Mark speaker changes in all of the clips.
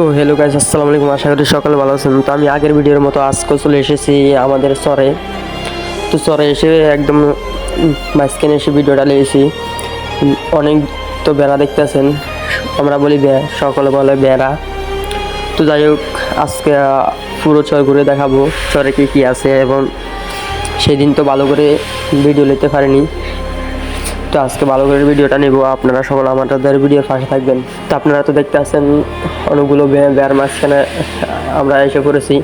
Speaker 1: তো hello guys, আসসালামু আলাইকুম। আশা করি সকালে ভালো আছেন। তো আমি আগের ভিডিওর মতো আজকে চলে এসেছি আমাদের চরে। তো চরে এসে একদম মাঝখানে এসে ভিডিওটা নিয়েছি। অনেক তো বেড়া দেখতেছেন, আমরা বলি সকলে বলে বেড়া। তো যাই হোক, আজকে পুরো চর ঘুরে দেখাবো চরে কী কী আছে, এবং সেদিন তো ভালো করে ভিডিও নিতে পারিনি। তো আজকে ভালো করে ভিডিওটা নেব, আপনারা সকল আমাদের ভিডিওর পাশে থাকবেন। তো আপনারা তো দেখতে পাচ্ছেন অনেকগুলো বেয়ার মাঝখানে আমরা এসে পড়েছি।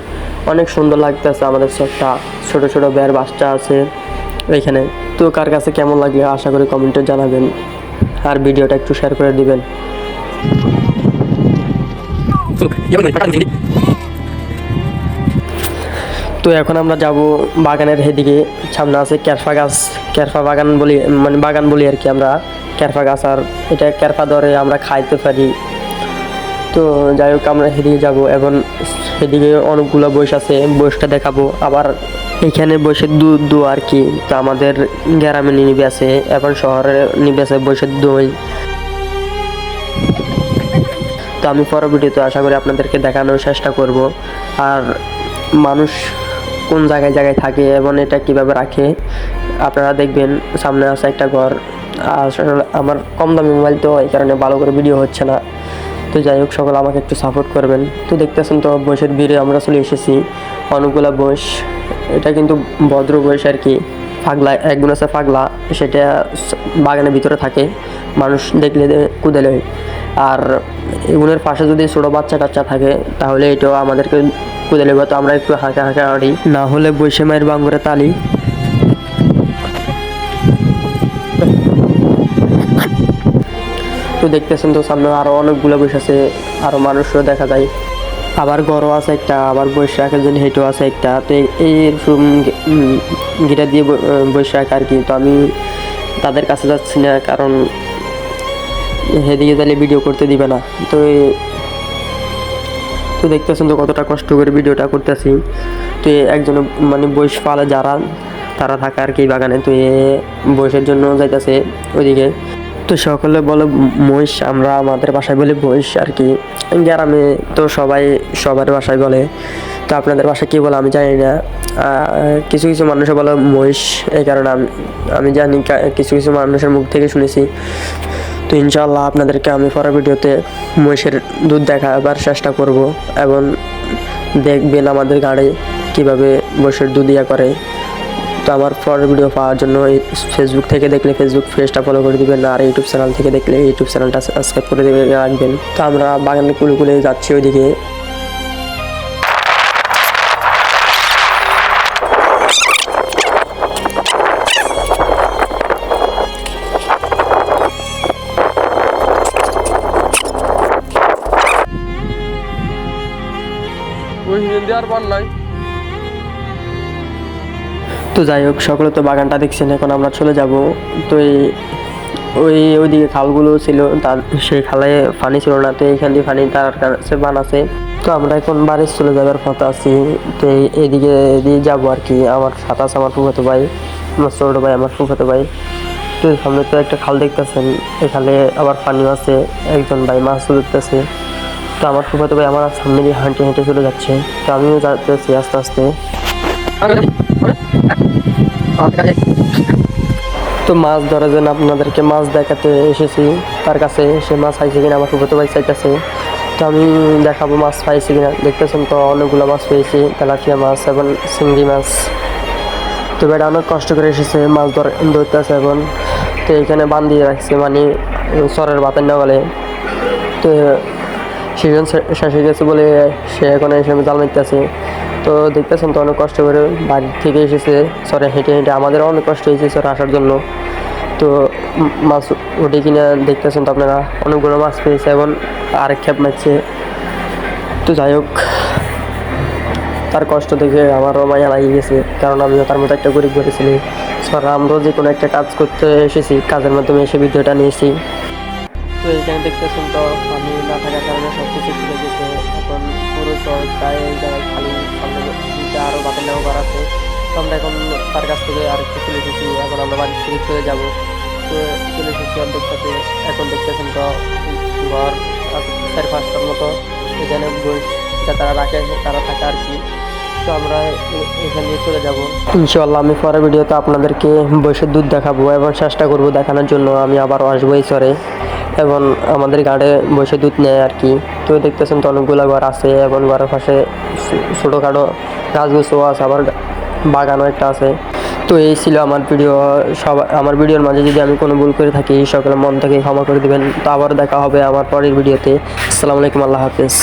Speaker 1: অনেক সুন্দর লাগতেছে আমাদের চরটা, ছোট ছোট বেয়ার বাচ্চা আছে এইখানে। তো কার কাছে কেমন লাগলে আশা করি কমেন্টে জানাবেন, আর ভিডিওটা একটু শেয়ার করে দিবেন। তো এখন আমরা যাব বাগানের হেদিকে। সামনে আছে কেরফা গাছ, কেরফা বাগান বলি, মানে বাগান বলি আর কি আমরা, কেরফা গাছ। আর এটা কেরফা ধরে আমরা খাইতে পারি। তো যাই হোক, আমরা সেদিকে যাব, এবং সেদিকে অনেকগুলো বইস আছে, বইসটা দেখাবো। আবার এখানে বসে দুধ আর কি। তো আমাদের গ্রামে নিবে আছে, এখন শহরে নিবে আছে বসে দই। তো আমি পরের ভিডিওতে আশা করি আপনাদেরকে দেখানোর চেষ্টা করব, আর মানুষ কোন জায়গায় জায়গায় থাকে এবং এটা কিভাবে রাখে আপনারা দেখবেন। সামনে আছে একটা ঘর। আসলে আমার কম দামি মোবাইল, তো এই কারণে ভালো করে ভিডিও হচ্ছে না। তো যাই হোক, সকলে আমাকে একটু সাপোর্ট করবেন। তো দেখতেছেন তো বয়সের ভিড়ে আমরা চলে এসেছি। অনেকগুলো বয়স, এটা কিন্তু ভদ্র বয়স আর কি। পাগলা একগুণ আছে, পাগলা, সেটা বাগানের ভিতরে থাকে, মানুষ দেখলে কুদেলে। আর এগুলোর পাশে যদি ছোটো বাচ্চা টাচ্চা থাকে তাহলে এটাও আমাদেরকে কুদে নেবে। তো আমরা একটু হাঁকা হাঁকা হাঁড়ি, না হলে বৈশে মায়ের বাঙ্গুরে তালি। তো দেখতেছেন তো সামনে আরও অনেকগুলো বৈশ আছে, আরও মানুষও দেখা যায়। আবার গরও আছে একটা, আবার বৈশাখের জন্য হেঁটেও আছে একটা। তো এই গিটা দিয়ে বৈশাখ আর কি। তো আমি তাদের কাছে যাচ্ছি না, কারণ হেদিকে তাহলে ভিডিও করতে দিবে না। তো তো দেখতেছেন তো কতটা কষ্ট করে ভিডিওটা করতেছি। তো একজন মানে বয়স পালে যারা, তারা থাকে আর কি বাগানে। তো এ বয়সের জন্য যাইতেছে ওইদিকে। তো সকলে বলে মহিষ, আমরা আমাদের বাসায় বলি বয়স আর কি। গ্রামে তো সবাই সবার বাসায় বলে। তো আপনাদের বাসায় কী বলে আমি জানি না। কিছু কিছু মানুষে বলে মহিষ, এই কারণে আমি জানি, কিছু কিছু মানুষের মুখ থেকে শুনেছি। তো ইনশাআল্লাহ আপনাদেরকে আমি পরের ভিডিওতে মহিষের দুধ দেখাবার চেষ্টা করব, এবং দেখবেন আমাদের গাড়ি কীভাবে মহিষের দুধ ইয়া করে। তো আমার পরের ভিডিও পাওয়ার জন্য ফেসবুক থেকে দেখলে ফেসবুক পেজটা ফলো করে দিবেন, আর ইউটিউব চ্যানেল থেকে দেখলে ইউটিউব চ্যানেলটা সাবস্ক্রাইব করে রাখবেন। তো আমরা বাগানে কুলে যাচ্ছি ওইদিকে। তো যাই হোক, সকলে তো বাগানটা দেখছেন, এখন আমরা চলে যাব। তো ওইদিকে খালগুলো ছিল, তার সেই খালে পানি ছিল না। তো এইখান দিয়ে পানি তার কাছে বানাচ্ছে। তো আমরা এখন বাড়ি চলে যাবার পথে আছি। তো এইদিকে দিয়ে যাবো আর কি। আমার সাথে আছে আমার ফুফাতো ভাই, আমার ছোটো ভাই, আমার ফুফাতো ভাই। তো সামনে তো একটা খাল দেখতেছেন, এই খালে আবার পানিও আছে, একজন ভাই মাছ ধরতেছে। তো আমার ফুফাতো ভাই আমার সামনে দিয়ে হাঁটে হেঁটে চলে যাচ্ছে। তো আমিও যাচ্ছি আস্তে আস্তে। তো মাছ ধরার জন্য আপনাদেরকে মাছ দেখাতে এসেছি তার কাছে। সে মাছ পাইছে কিনা আমার ফুফাতো ভাই চাইতেছে। তো আমি দেখাবো মাছ পাইছি কিনা। দেখতেছেন তো অনেকগুলো মাছ পেয়েছি, তেলাপিয়া মাছ এবং চিংড়ি মাছ। তো বেটা অনেক কষ্ট করে এসেছে মাছ ধরতেছে এখন। তো এখানে বান্ধিয়ে রাখছে, মানে চরের বাতের না বলে। তো সিজন শেষ হয়ে গেছে বলে সে এখন এসে জাল মারতেছে। তো দেখতেছেন তো অনেক কষ্ট করে বাড়ি থেকে এসেছে চরে হেঁটে হেঁটে। আমাদেরও অনেক কষ্ট হয়েছে চরে আসার জন্য। তো মাছ উঠে কিনা দেখতেছেন তো আপনারা, অনেকগুলো মাছ পেয়েছে এবং আরেক খেপ মারছে। তো যাই হোক, তার কষ্ট দেখে আমারও মায়া লাগিয়ে গেছে, কারণ আমিও তার মতো একটা গরিব করেছিলি। চরে আমরাও যে কোনো একটা কাজ করতে এসেছি, কাজের মাধ্যমে এসে ভিডিওটা নিয়েছি। তো এইখানে দেখতেছেন তো আমি না থাকার কারণে সব কিছু খুলে গেছে। এখন পুরো চর প্রায় এই জায়গায় খালি, সামনে আরও বাতের নেওয়া ঘর আছে। তো আমরা এখন তার কাছ থেকে আরেকটু চলে এসেছি, এখন আমরা বাড়ির থেকে চলে যাবো। তো চলে এসেছি অর্ধেক সাথে। এখন দেখতেছেন তো ঘর 4-5টার মতো। এখানে বই তারা রাখে, তারা থাকে আর কি। তো আমরা এখানে চলে যাব ইনশাআল্লাহ। আমি পরের ভিডিওতে আপনাদেরকে বৈশের দুধ দেখাবো এবং চেষ্টা করবো দেখানোর জন্য। আমি আবার আসবো এই চরে এবং আমাদের গাড়ে বৈশের দুধ নেয় আর কি। তো দেখতেছেন তো অনেকগুলো ঘর আছে এবং ঘরের পাশে ছোটোখাটো গাছগুছও আছে, আবার বাগানও একটা আছে। তো এই ছিল আমার ভিডিও। আমার ভিডিওর মাঝে যদি আমি কোনো ভুল করে থাকি সকলে মন থেকে ক্ষমা করে দেবেন। তো আবার দেখা হবে আমার পরের ভিডিওতে। আসসালামু আলাইকুম, আল্লাহ হাফেজ।